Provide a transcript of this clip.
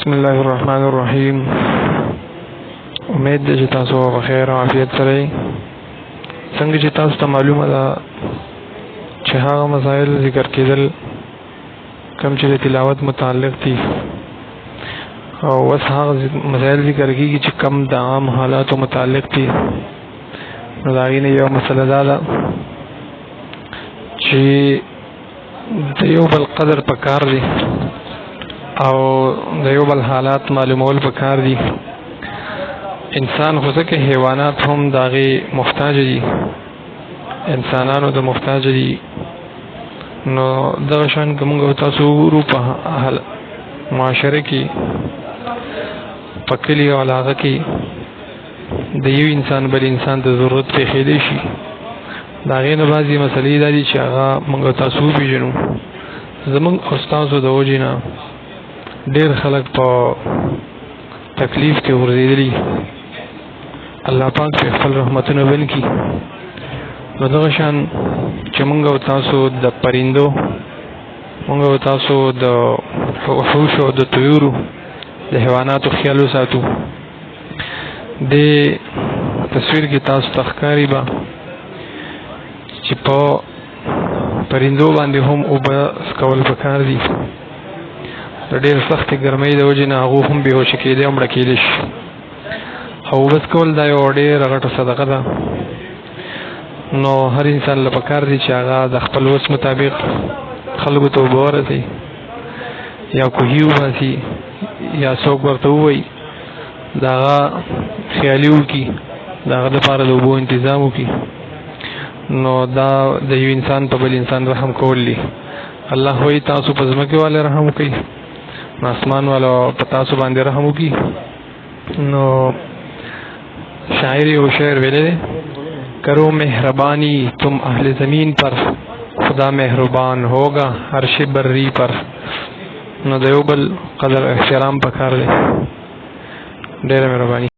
بسم الله الرحمن الرحیم. امید ده چې تاسو په خیر او عافیت سره یې. څنګه چې تاسو ته معلومه ده چې هغه مسائل ذکر کېدل کوم چې د تلاوت متعلق دي او اوس هغه مسائل ذکر کېږي چې کوم د عام حالاتو متعلق دي. نو د هغې نه یوه مسله دا ده چې د یو بل قدر پکار دی او د یو بل حالات معلومول پکار دي. انسان خو ځکه حیوانات هم د هغې محتاج دي، انسانانو د محتاج دي. نو دغه شان که موږ تاسو وګورو په معاشره کې، په کلي او علاقه کې د یو انسان بل انسان د ضرورت پېښېدی شي. د هغې نه بعضې مسلې دا دي چې هغه موږ تاسو وپېژنو. زموږ او ستاسو د وجې نه ډېر خلک په تکلیف کې غورځېدلي. الله پاک پرې خپل رحمتونه بند کړي. نو دغه شان چې موږ او تاسو د پرندو، موږ او تاسو د وحوش او د طیورو د حیواناتو خیال وساتو. دې تصویر کې تاسو ته ښکاري به چې په پرندو باندې هم اوبه څکول پکار دي. د ډېر سختې ګرمۍ د وجې نه هغو هم بېهوشه کېدی او مړه کېدی شي. او اوبه څکول دا یوه ډېره غټه صدقه ده. نو هر انسان له پکار دي چې هغه د خپل وس مطابق خلکو ته اوبه ورسوي، یا کوهي وباسي، یا څوک ورته ووایي د هغه خیالي وکړي، د هغه دپاره د اوبو انتظام وکړي. نو دا د یو انسان په بل انسان رحم کول دي. الله وایي تاسو په ځمکې والے رحم وکړئ، نو اسمان والا په تاسو باندې رحم وکړي. نو شاعر یو شعر ویلی دی، کرو مہربانی تم اہل زمین پر، خدا مہربان ہوگا ہر شے بری پر. نو د یو بل قدر احترام پکار دی. ډېره مهرباني.